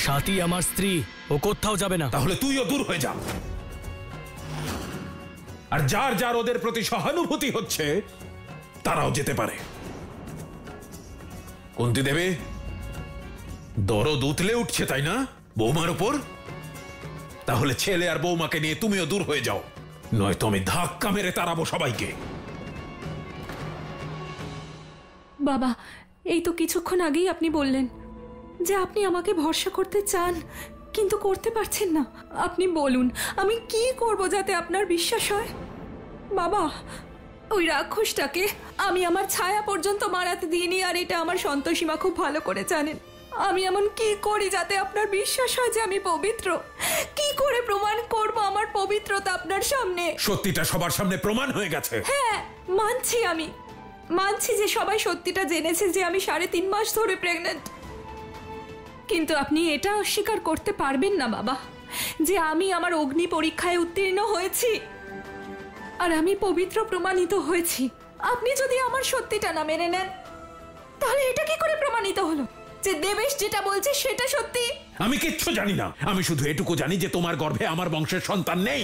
সাথী আমার স্ত্রী, ও কোথাও যাবে না। তাহলে তুইও দূর হয়ে যা। আর যার যার ওদের প্রতি সহানুভূতি হচ্ছে তারাও যেতে পারে। কুন্তী দেবী, দরদ উতলে উঠছে তাই না বৌমার উপর? তাহলে ছেলে আর বৌমাকে নিয়ে তুমিও দূর হয়ে যাও, নয়তো আমি ধাক্কা মেরে তাড়াবো সবাইকে। বাবা, এই তো কিছুক্ষণ আগেই আপনি বললেন যে আপনি আমাকে ভরসা করতে চান, কিন্তু করতে পারছেন না। আপনি বলুন আমি কি করব যাতে আপনার বিশ্বাস হয়? বাবা, ওই রাক্ষসটাকে আমি আমার ছায়া পর্যন্ত মারাতে দিইনি, আর এটা আমার সন্তোষীমা খুব ভালো করে জানেন। আমি এমন কি করি যাতে আপনার বিশ্বাস হয় যে আমি পবিত্র? কি করে প্রমাণ করব আমার পবিত্রতা আপনার সামনে? সত্যিটা সবার সামনে প্রমাণ হয়ে গেছে। হ্যাঁ, মানছি যে সবাই সত্যিটা জেনেছে যে আমি 3.5 মাস ধরে প্রেগন্যান্ট। কিন্তু আপনি এটা অস্বীকার করতে পারবেন না বাবা যে আমি আমার অগ্নি পরীক্ষায় উত্তীর্ণ হয়েছি আর আমি পবিত্র প্রমাণিত হয়েছি। আপনি যদি আমার সত্যিটা না মেনে নেন তাহলে এটা কি করে প্রমাণিত হলো যে দেবেশ যেটা বলছে সেটা সত্যি? আমি কিচ্ছু জানি না, আমি শুধু এটুকু জানি যে তোমার গর্ভে আমার বংশের সন্তান নেই।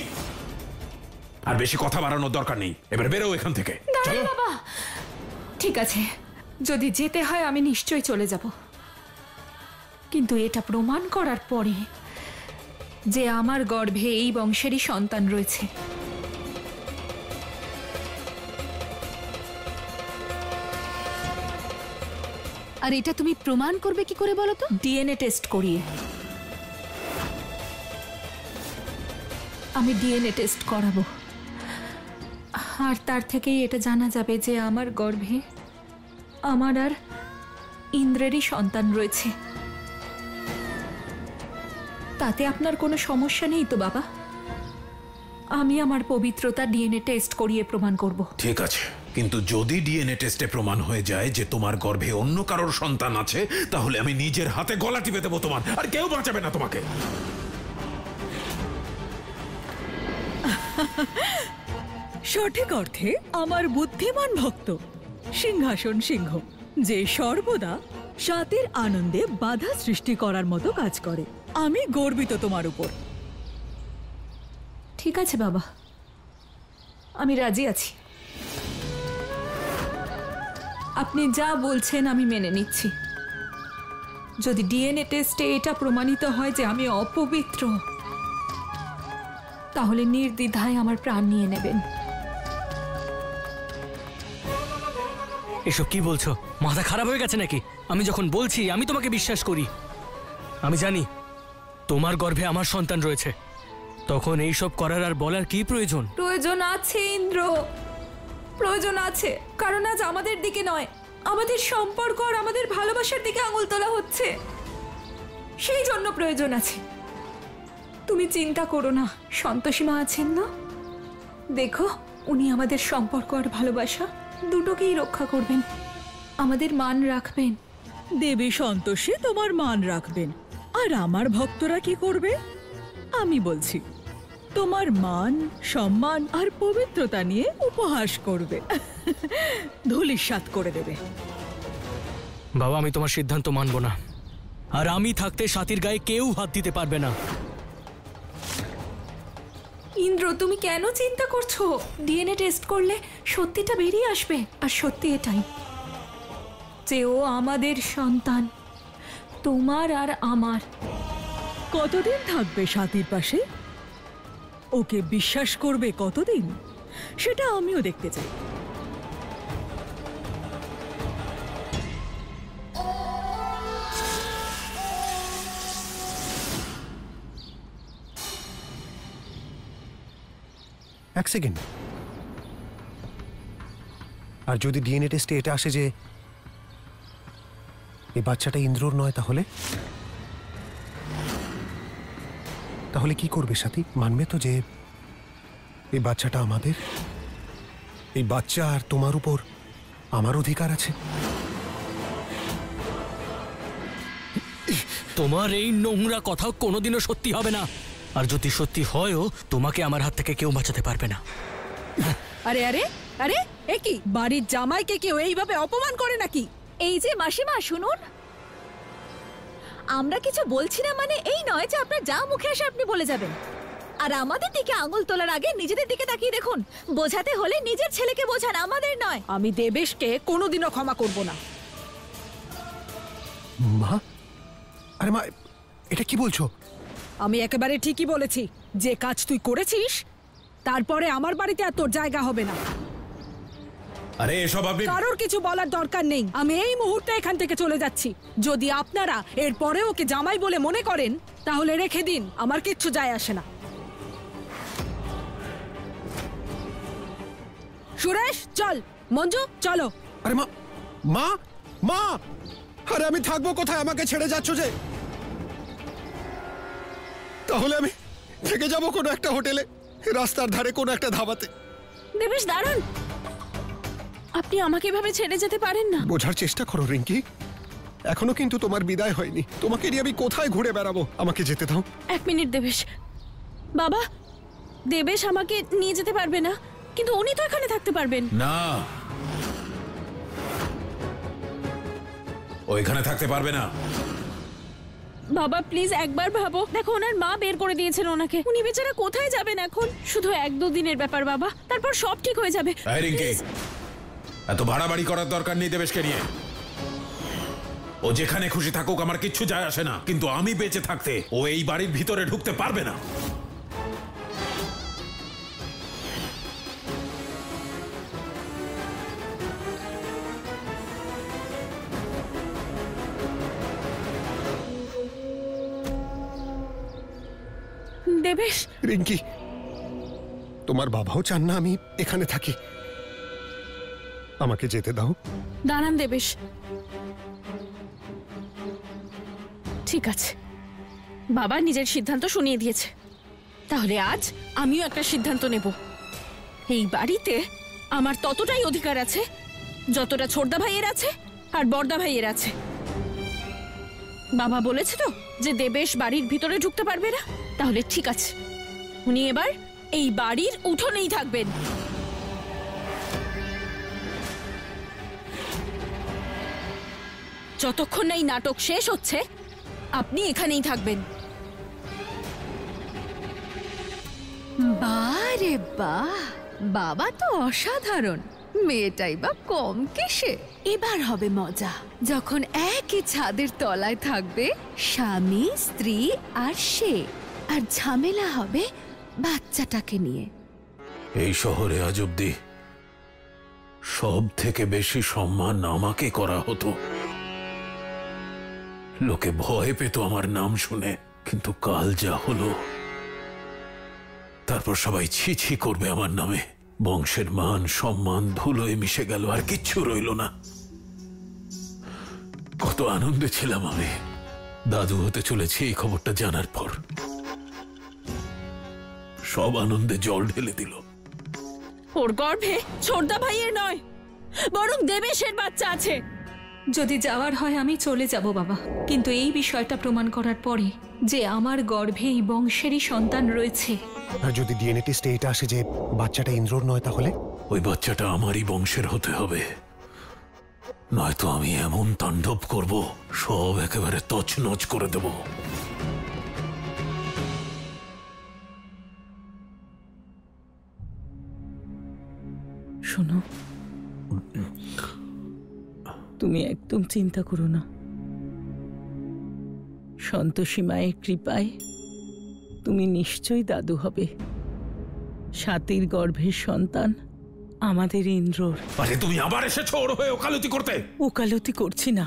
আর বেশি কথা বাড়ানোর দরকার নেই, এবার বেরো এখান থেকে। দাঁড়ান বাবা, ঠিক আছে, যদি যেতে হয় আমি নিশ্চয়ই চলে যাব, কিন্তু এটা প্রমাণ করার পরে যে আমার গর্ভে এই বংশেরই সন্তান রয়েছে। আর এটা তুমি প্রমাণ করবে কি করে বলো তো? ডিএনএ টেস্ট করিয়ে। আমি ডিএনএ টেস্ট করাবো, আর তার থেকেই এটা জানা যাবে যে আমার গর্ভে আমার আর ইন্দ্রেরই সন্তান রয়েছে। তাতে আপনার কোনো সমস্যা নেই তো বাবা? আমি আমার পবিত্রতা ডিএনএ টেস্ট করিয়ে প্রমাণ করব। ঠিক আছে, কিন্তু যদি ডিএনএ টেস্টে প্রমাণ হয়ে যায় যে তোমার গর্ভে অন্য কারোর সন্তান আছে, তাহলে আমি নিজের হাতে গলা টিপে দেবো তোমার, আর কেউ বাঁচাবে না তোমাকে। সঠিক অর্থে আমার বুদ্ধিমান ভক্ত সিংহাসন সিংহ, যে সর্বদা সাথীর আনন্দে বাধা সৃষ্টি করার মতো কাজ করে। আমি গর্বিত তোমার উপর। ঠিক আছে বাবা, আমি রাজি আছি। আপনি যা বলছেন আমি মেনে নিচ্ছি। যদি ডিএনএ টেস্টে এটা প্রমাণিত হয় যে আমি অপবিত্র, তাহলে নির্দ্বিধায় আমার প্রাণ নিয়ে নেবেন। এসব কি বলছো? মাথা খারাপ হয়ে গেছে নাকি? আমি যখন বলছি আমি তোমাকে বিশ্বাস করি। আমি জানি তোমার গর্ভে আমার সন্তান রয়েছে, তখন এইসব করার আর বলার কি প্রয়োজন? প্রয়োজন আছে ইন্দ্র, প্রয়োজন আছে, কারণ আজ আমাদের দিকে নয়, আমাদের সম্পর্ক আর আমাদের ভালোবাসার দিকে আঙুল তোলা হচ্ছে, সেই জন্য প্রয়োজন আছে। তুমি চিন্তা করো না, সন্তোষীমা আছেন না, দেখো উনি আমাদের সম্পর্ক আর ভালোবাসা দুটোকেই রক্ষা করবেন, আমাদের মান রাখবেন। দেবী সন্তোষী তোমার মান রাখবেন, আর আমার ভক্তরা কি করবে আমি বলছি, তোমার মান সম্মান আর পবিত্রতা নিয়ে উপহাস করবে, ধূলিসাৎ করে দেবে। বাবা, আমি তোমার সিদ্ধান্ত মানব না, আর আমি থাকতে সাথীর গায়ে কেউ হাত দিতে পারবে না। ইন্দ্র, তুমি কেন চিন্তা করছো? ডিএনএ টেস্ট করলে সত্যিটা বেরিয়ে আসবে, আর সত্যি এটাই যে ও আমাদের সন্তান, তোমার আর আমার। কতদিন থাকবে সাথীর পাশে? ওকে বিশ্বাস করবে কতদিন? সেটা আমিও দেখতে চাই। এক সেকেন্ড, আর যদি ডিএনএ টেস্টে এটা আসে যে এই বাচ্চাটা ইন্দ্রর নয়, তাহলে কি করবে সাথী? মানবে তো যে এই বাচ্চাটা আমাদের? এই বাচ্চা আর তোমার উপর আমার অধিকার আছে? তোমার এই নোংরা কথা কোনোদিনও সত্যি হবে না, আর যদি সত্যি হয়ও তোমাকে আমার হাত থেকে কেউ বাঁচাতে পারবে না। আরে আরে আরে, এ কি বাড়ির জামাইকে কেউ এইভাবে অপমান করে নাকি? এই যে মাসিমা শুনুন, আমরা কিছু বলছি না মানে এই নয় যে আপনার যা মুখে আসে আপনি বলে যাবেন। আর আমাদের দিকে আঙুল তোলার আগে নিজেদের দিকে তাকিয়ে দেখুন। বোঝাতে হলে নিজের ছেলেকে বোঝান, আমাদের নয়। আমি দেবেশকে কোনোদিনও ক্ষমা করব না। মা, আরে মা, এটা কি বলছো? আমি একেবারে ঠিকই বলেছি। যে কাজ তুই করেছিস তারপরে আমার বাড়িতে আর তোর জায়গা হবে না। আরে এসব আপনি কারোর কিছু বলার দরকার নেই। আমি এই মুহূর্তে এখান থেকে চলে যাচ্ছি। যদি আপনারা এর পরে ওকে জামাই বলে মনে করেন তাহলে রেখে দিন, আমার কিচ্ছু যায় আসে না। সুরেশ চল, মঞ্জু চলো। আরে মা, মা, মা, আরে আমি থাকবো কোথায়? আমাকে ছেড়ে যাচ্ছ যে? তাহলে আমি থেকে যাব কোনো একটা হোটেলে, রাস্তার ধারে কোনো একটা ধাবাতে। দেবেশ দাঁড়ান, আপনি আমাকে এভাবে ছেড়ে যেতে পারেন না। বোঝার চেষ্টা করো রিঙ্কি, এখনো কিন্তু তোমার বিদায় হয়নি। তোমাকে নিয়ে আমি কোথায় ঘুরে বেড়াবো? আমাকে যেতে দাও। 1 মিনিট দেবেশ। বাবা, দেবেশ আমাকে নিয়ে যেতে পারবে না, কিন্তু উনি তো এখানে থাকতে পারবেন। না, ওইখানে থাকতে পারবে না। বাবা প্লিজ একবার ভাবো, দেখো ওনার মা বের করে দিয়েছেন ওনাকে। উনি বেচারা কোথায় যাবেন এখন? শুধু 1-2 দিনের ব্যাপার বাবা, তারপর সব ঠিক হয়ে যাবে। এই রিঙ্কি, এত বাড়াবাড়ি করার দরকার নেই দেবেশকে নিয়ে। ও যেখানে খুশি থাকুক, আমার কিচ্ছু যায় আসে না, কিন্তু আমি বেঁচে থাকতে ও এই বাড়ির ভিতরে ঢুকতে পারবে না। দেবেশ, রিঙ্কি, তোমার বাবাও চান না আমি এখানে থাকি। আমাকে যেতে দাও। দাঁড়ান দেবেশ। ঠিক আছে, বাবা নিজের সিদ্ধান্ত শুনিয়ে দিয়েছে, তাহলে আজ আমিও একটা সিদ্ধান্ত নেব। এই বাড়িতে আমার ততটাই অধিকার আছে যতটা ছোটদা ভাইয়ের আছে আর বড়দা ভাইয়ের আছে। বাবা বলেছে তো যে দেবেশ বাড়ির ভিতরে ঢুকতে পারবে না, তাহলে ঠিক আছে, উনি এবার এই বাড়ির উঠোনেই থাকবেন। যতক্ষণ না এই নাটক শেষ হচ্ছে আপনি এখানেই থাকবেন। বারে বাহ, বাবা তো অসাধারণ। মেয়েটাই বা কম কিসে? এবার হবে মজা, যখন একই ছাদের তলায় থাকবে স্বামী, স্ত্রী আর সে, আর ঝামেলা হবে বাচ্চাটাকে নিয়ে। এই শহরে আজ অব্দি সব থেকে বেশি সম্মান আমাকে করা হতো। লোকে ভয় পেত আমার নাম শুনে, কিন্তু কাল যা হলো, তারপর সবাই ছি ছি করবে আমার নামে। বংশের মান সম্মান ধুলোয় মিশে গেল, আর কিচ্ছু রইল না। কত আনন্দে ছিলাম আমি দাদু হতে চলেছি এই খবরটা জানার পর। সব আনন্দে জল ঢেলে দিল। ওর গর্ভে ছোটদা ভাইয়ের নয়, বরং দেবেশের বাচ্চা আছে। যদি যাওয়ার হয় আমি চলে যাব বাবা, কিন্তু এই বিষয়টা প্রমাণ করার পরে যে আমার গর্ভে এই বংশেরই সন্তান রয়েছে। আর যদি ডিএনএ টেস্টে এটা আসে যে বাচ্চাটা ইন্দ্রর নয়, তাহলে ওই বাচ্চাটা আমারই বংশের হতে হবে, নয়তো আমি এমন তাণ্ডব করব সব একেবারে তছনছ করে দেব। শোনো, তুমি একদম চিন্তা করো না। সন্তোষী মায়ের কৃপায় তুমি নিশ্চয়ই দাদু হবে। স্বাতীর গর্ভের সন্তান আমাদের ইন্দ্রর। আরে তুমি আবার এসেছো ওর হয়ে ওকালতি করতে? ওকালতি করছি না,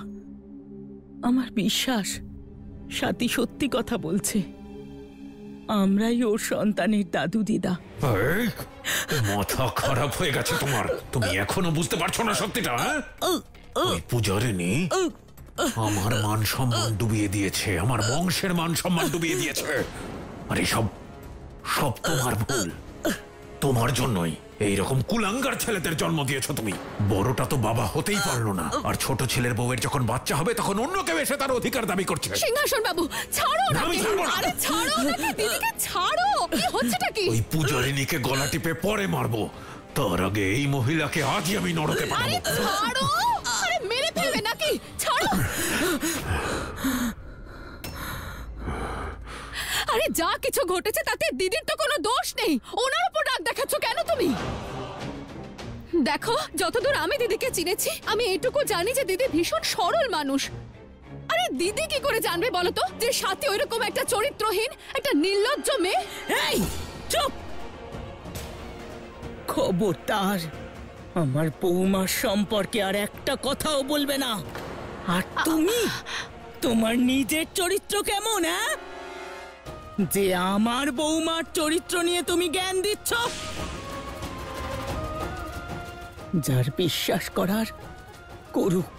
আমার বিশ্বাস স্বাতী সত্যি কথা বলছে। আমরাই ওর সন্তানের দাদু দিদা। এই, মাথা খারাপ হয়ে গেছে তোমার? তুমি এখনো বুঝতে পারছো না সত্যিটা? ওই পূজারিনী আমার মান সম্মান ডুবিয়ে দিয়েছে, আমার বংশের মান সম্মান ডুবিয়ে দিয়েছে। আরে সব সব তোমার ভুল, তোমার জন্যই এইরকম কুলাঙ্গার ছেলেদের জন্ম দিয়েছো তুমি। বড়টা তো বাবা হতেই পারলো না, আর ছোট ছেলের বউয়ের যখন বাচ্চা হবে তখন অন্য কেউ এসে তার অধিকার দাবি করছে। সিংহাসন বাবু ছাড়ো না, আমি ছাড়বো না। আরে ছাড়ো না, দিদিকে ছাড়ো। কি হচ্ছেটা কি? ওই পূজারিনীকে গলা টিপে পরে মারবো, তার আগে এই মহিলাকে আজই আমি নরকে আরে পাঠাবো। ছাড়ো, আরে মেরে ফেলবে নাকি? ছাড়ো। আরে যা কিছু ঘটেছে তাতে দিদির তো কোনো দোষ নেই, ওনার উপর রাগ দেখাচ্ছ কেন তুমি? দেখো, যতদূর আমি দিদিকে চিনেছি আমি এটুকু জানি যে দিদি ভীষণ সরল মানুষ। আরে দিদি কি করে জানবে বলো তো যে সাথে ওইরকম একটা চরিত্রহীন, একটা নির্লজ্জ মেয়ে? এই চুপ! খবরদার আমার বৌমার সম্পর্কে আর একটা কথাও বলবে না। আর তুমি তোমার নিজের চরিত্র কেমন, হ্যাঁ, যে আমার বৌমার চরিত্র নিয়ে তুমি জ্ঞান দিচ্ছ? যার বিশ্বাস করার করুক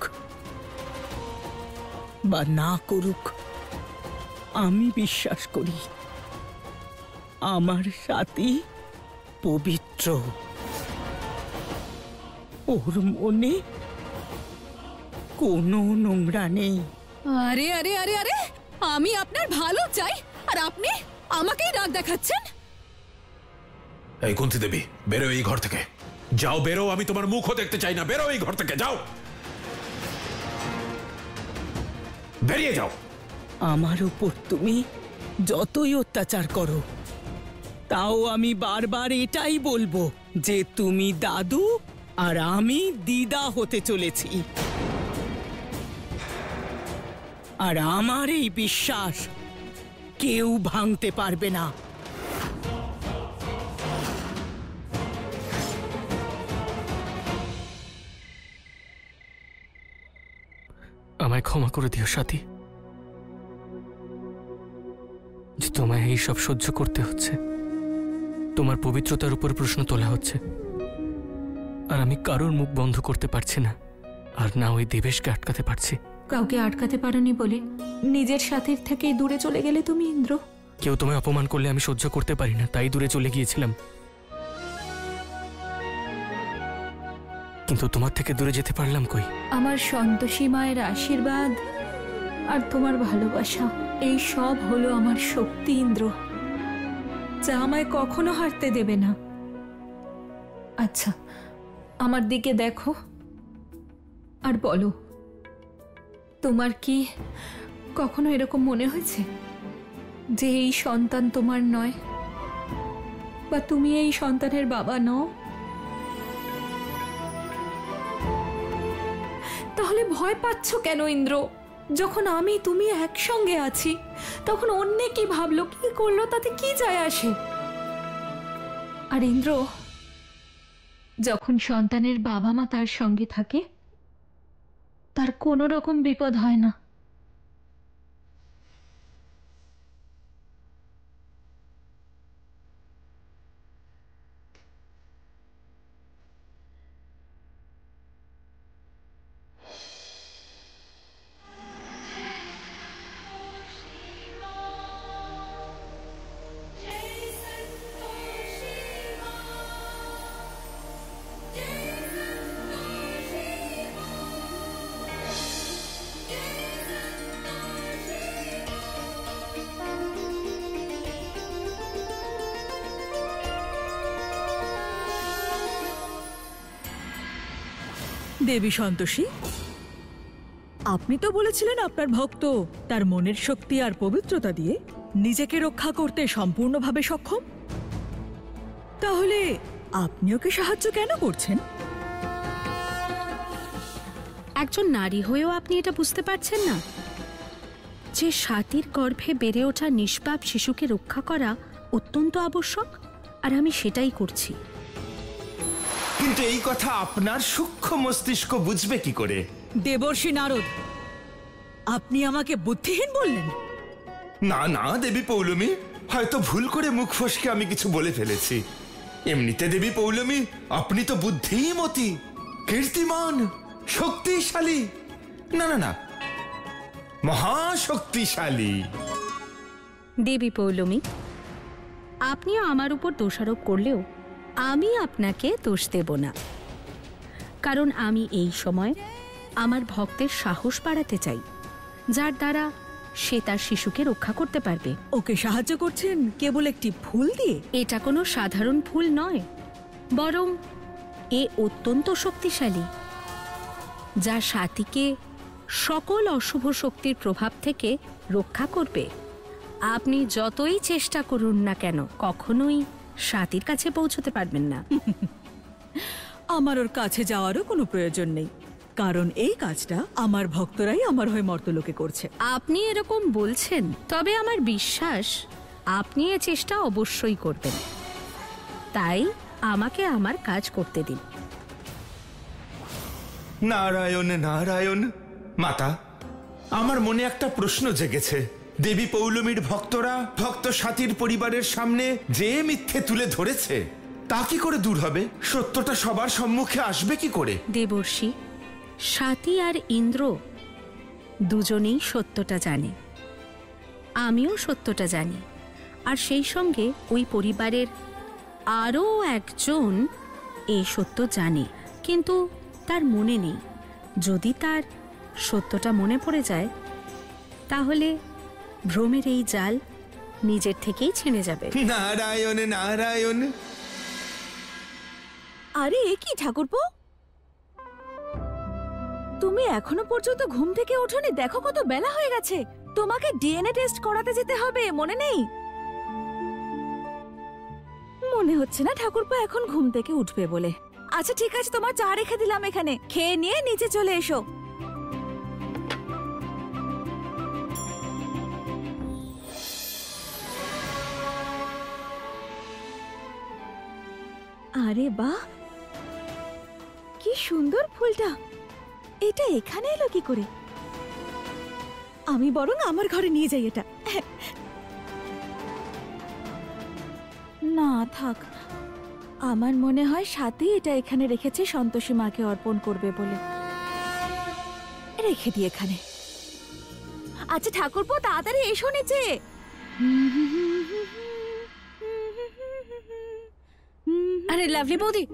বা না করুক, আমি বিশ্বাস করি আমার সাথী পবিত্র। ওর মনে কোনো নোংরা নেই। আরে আরে আরে আরে, আমি আপনার ভালো চাই আর আপনি আমাকেই রাগ দেখাচ্ছেন? এই কুন্তি দেবী, বেরো এই ঘর থেকে, যাও বেরো, আমি তোমার মুখও দেখতে চাই না, বেরো এই ঘর থেকে, যাও, বেরিয়ে যাও। আমার উপর তুমি যতই অত্যাচার করো, তাও আমি বারবার এটাই বলবো যে তুমি দাদু আর আমি দিদা হতে চলেছি। আর আমার এই বিশ্বাস কেউ ভাঙতে পারবে না। আমায় ক্ষমা করে দিও সাথী, যে তোমায় এই সব সহ্য করতে হচ্ছে। তোমার পবিত্রতার উপর প্রশ্ন তোলা হচ্ছে, আর আমি কারোর মুখ বন্ধ করতে পারছি না, আর না ওই দেবেশকে আটকাতে পারছি। কাউকে আটকাতে পারোনি বলে নিজের সাথীর থেকে দূরে চলে গেলে তুমি, ইন্দ্র। কেউ তোমায় অপমান করলে আমি সহ্য করতে পারি না, তাই দূরে চলে গিয়েছিলাম। কিন্তু তোমার থেকে দূরে যেতে পারলাম কই? আমার সন্তোষী মায়ের আশীর্বাদ আর তোমার ভালোবাসা, এই সব হলো আমার শক্তি, ইন্দ্র, যা আমায় কখনো হারতে দেবে না। আচ্ছা, আমার দিকে দেখো আর বলো, তোমার কি কখনো এরকম মনে হয়েছে যে এই সন্তান তোমার নয়, বা তুমি এই সন্তানের বাবা নও? তাহলে ভয় পাচ্ছ কেন, ইন্দ্র? যখন আমি তুমি একসঙ্গে আছি, তখন অন্য কি ভাবলো, কি করলো, তাতে কি যায় আসে? আর ইন্দ্র, যখন সন্তানের বাবা মা তার সঙ্গে থাকে, তার কোনো রকম বিপদ হয় না। দেবী সন্তোষী, আপনি তো বলেছিলেন আপনার ভক্ত তার মনের শক্তি আর পবিত্রতা দিয়ে নিজেকে রক্ষা করতে সম্পূর্ণভাবে সক্ষম। তাহলে আপনি ওকে সাহায্য কেন করছেন? একজন নারী হয়েও আপনি এটা বুঝতে পারছেন না যে সাথীর গর্ভে বেড়ে ওঠা নিষ্পাপ শিশুকে রক্ষা করা অত্যন্ত আবশ্যক, আর আমি সেটাই করছি। কিন্তু এই কথা আপনার সূক্ষ্ম মস্তিষ্ক বুঝবে কি করে? দেবর্ষি নারদ, আপনি আমাকে বুদ্ধিহীন বললেন? না না দেবী পৌলমী, হয়তো ভুল করে মুখ ফসকে আমি কিছু বলে ফেলেছি। এমনিতে দেবী পৌলমী, আপনি তো বুদ্ধিমতী, কীর্তিমান, শক্তিশালী, না না না, মহাশক্তিশালী। দেবী পৌলমী, আপনিও আমার উপর দোষারোপ করলেও আমি আপনাকে দোষ দেব না, কারণ আমি এই সময় আমার ভক্তের সাহস বাড়াতে চাই, যার দ্বারা সে তার শিশুকে রক্ষা করতে পারবে। ওকে সাহায্য করছেন কেবল একটি ফুল দিয়ে? এটা কোনো সাধারণ ফুল নয়, বরং এ অত্যন্ত শক্তিশালী, যা সাথীকে সকল অশুভ শক্তির প্রভাব থেকে রক্ষা করবে আপনি যতই চেষ্টা করুন না কেন কখনোই স্বাতীর কাছে পৌঁছতে পারবেন না। আমার ওর কাছে যাওয়ারও কোনো প্রয়োজন নেই, কারণ এই কাজটা আমার ভক্তরাই আমার হয়ে মর্তলোকে করছে। আপনি এরকম বলছেন, তবে আমার বিশ্বাস আপনি এ চেষ্টা অবশ্যই করবেন। তাই আমাকে আমার কাজ করতে দিন। নারায়ণ নারায়ণ। মাতা, আমার মনে একটা প্রশ্ন জেগেছে। দেবী পৌলমীর ভক্তরা ভক্ত স্বাতীর পরিবারের সামনে যে মিথ্যে তুলে ধরেছে তা কি করে দূর হবে? সত্যটা সবার সম্মুখে আসবে কি করে? দেবর্ষি, স্বাতী আর ইন্দ্র দুজনেই সত্যটা জানে, আমিও সত্যটা জানি, আর সেই সঙ্গে ওই পরিবারের আরও একজন এই সত্য জানে, কিন্তু তার মনে নেই। যদি তার সত্যটা মনে পড়ে যায় তাহলে ভ্রমের এই জাল নিজের থেকেই ছিঁড়ে যাবে। নারায়ণ নারায়ণ। আরে এ কি ঠাকুরপো, তুমি এখনো পর্যন্ত ঘুম থেকে ওঠোনি? দেখো কত বেলা হয়ে গেছে। তোমাকে ডিএনএ টেস্ট করাতে যেতে হবে, মনে নেই? মনে হচ্ছে না ঠাকুরপো এখন ঘুম থেকে উঠবে বলে। আচ্ছা ঠিক আছে, তোমার চা রেখে দিলাম এখানে, খেয়ে নিয়ে নিচে চলে এসো। আরে বাহ, কি সুন্দর ফুলটা! এটা এখানে এলো কি করে? আমি বরং আমার ঘরে নিয়ে যাই এটা। না থাক, আমার মনে হয় সাথী এটা এখানে রেখেছে সন্তোষী মাকে অর্পণ করবে বলে। রেখে দিই এখানে। আচ্ছা ঠাকুরপো, তাড়াতাড়ি এসো নিচে। আরে লাভলি বৌদি,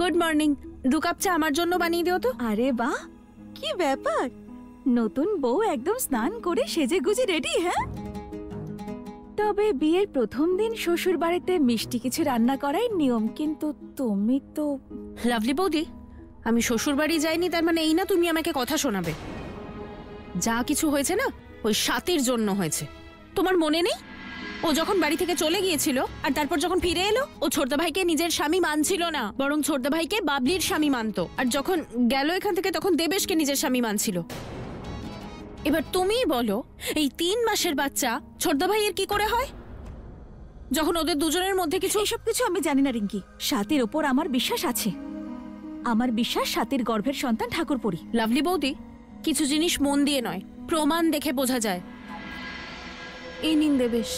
গুড মর্নিং। 2 কাপ চা আমার জন্য বানিয়ে দিও তো। আরে বাহ, কি ব্যাপার! নতুন বউ একদম স্নান করে সেজে গুজে রেডি। হ্যাঁ, তবে বিয়ের প্রথম দিন শ্বশুর বাড়িতে মিষ্টি কিছু রান্না করাই নিয়ম, কিন্তু তুমি তো। লাভলি বৌদি, আমি শ্বশুর বাড়ি যাইনি তার মানে এই না তুমি আমাকে কথা শোনাবে। যা কিছু হয়েছে না ওই স্বাতীর জন্য হয়েছে। তোমার মনে নেই ও যখন বাড়ি থেকে চলে গিয়েছিল আর তারপর যখন ফিরে এলো ও ছোটদা ভাইকে নিজের স্বামী মানছিল না, বরং ছোটদা ভাইকে বাবলির স্বামী মানতো, আর যখন গেল এখান থেকে তখন দেবেশকে নিজের স্বামী মানছিল। এবার তুমিই বলো, এই 3 মাসের বাচ্চা ছোটদা ভাইয়ের কি করে হয় যখন ওদের দুজনের মধ্যে কিছু। এসব কিছু আমি জানি না রিঙ্কি, সাথীর ওপর আমার বিশ্বাস আছে। আমার বিশ্বাস সাথীর গর্ভের সন্তান ঠাকুরপরি। লাভলি বৌদি, কিছু জিনিস মন দিয়ে নয় প্রমাণ দেখে বোঝা যায়। এই নিন দেবেশ।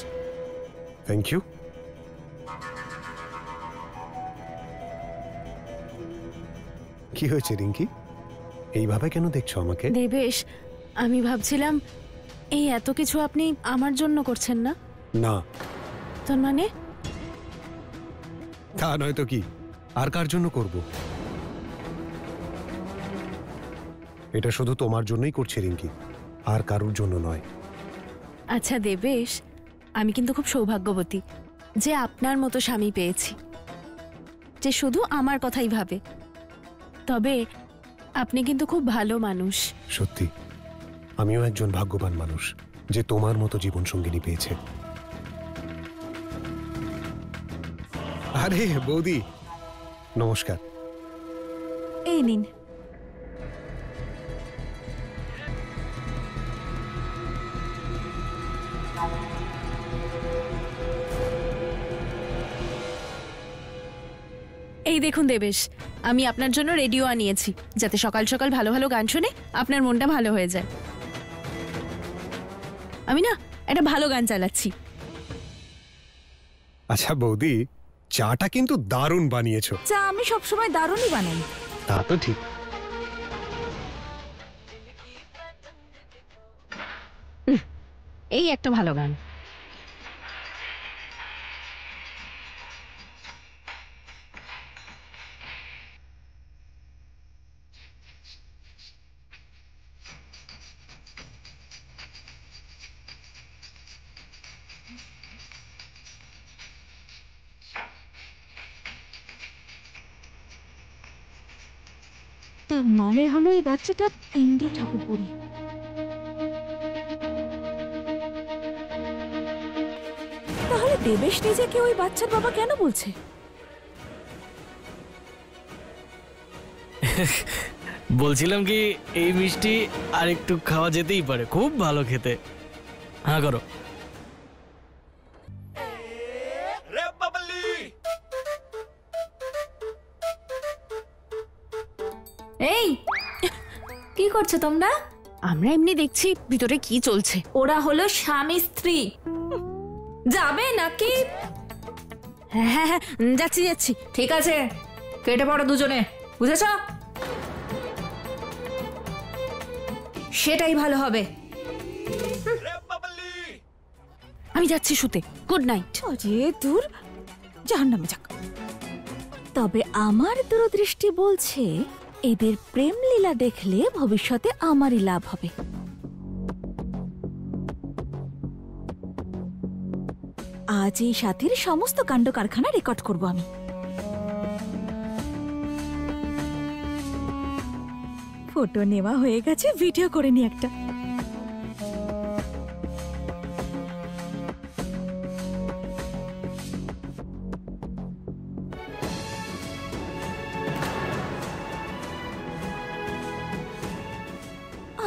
Thank you. কি হয়েছে রিঙ্কি, এইভাবে কেন দেখছো আমাকে? দেবেশ, আমি ভাবছিলাম এই এত কিছু আপনি আমার জন্য করছেন না। না। তার মানে? তা নয় তো কি, আর কার জন্য করব? এটা শুধু তোমার জন্যই করছি রিঙ্কি, আর কারোর জন্য নয়। আচ্ছা দেবেশ, আমি কিন্তু খুব সৌভাগ্যবতী যে আপনার মতো স্বামী পেয়েছি, যে শুধু আমার কথাই ভাবে। তবে আপনি কিন্তু খুব ভালো মানুষ। সত্যি, আমিও একজন ভাগ্যবান মানুষ যে তোমার মতো জীবন সঙ্গিনী পেয়েছে। আরে বৌদি, নমস্কার। এই নিন। এই দেখুন দেবেশ, আমি আপনার জন্য রেডিও আনিয়েছি যাতে সকাল সকাল ভালো ভালো গান শুনে আপনার মনটা ভালো হয়ে যায়। আমি না একটা ভালো গান চালাচ্ছি। আচ্ছা বৌদি, চাটা কিন্তু দারুণ বানিয়েছো। চা আমি সবসময় দারুণই বানাই। তা তো ঠিক। এই একটা ভালো গান। মনে হলো এই বাচ্চাটা ইন্দ্র ঠাকুরপরি। দেবেশ নিজেকে ওই বাচ্চার বাবা কেন বলছে? বলছিলাম কি এই মিষ্টি আর একটু খাওয়া যেতেই পারে, খুব ভালো খেতে। হ্যাঁ করো। এই কি করছো তোমরা? আমরা এমনি দেখছি ভিতরে কি চলছে। ওরা হলো স্বামী স্ত্রী। যাবে নাকি? হ্যাঁ হ্যাঁ হ্যাঁ, যাচ্ছি যাচ্ছি। ঠিক আছে, কেটে পড়ো দুজনে, বুঝেছ? সেটাই ভালো হবে। আমি যাচ্ছি শুতে। Good night. আরে দূর, জাহান্নামে যাক। তবে আমার দূরদৃষ্টি বলছে এদের প্রেম লীলা দেখলে ভবিষ্যতে আমারই লাভ হবে। আজ এই সাথীর সমস্ত কাণ্ড কারখানা রেকর্ড করব আমি। ফটো নেওয়া হয়ে গেছে, ভিডিও করে নি একটা।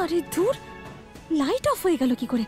আরে দূর, লাইট অফ হয়ে গেল কি করে?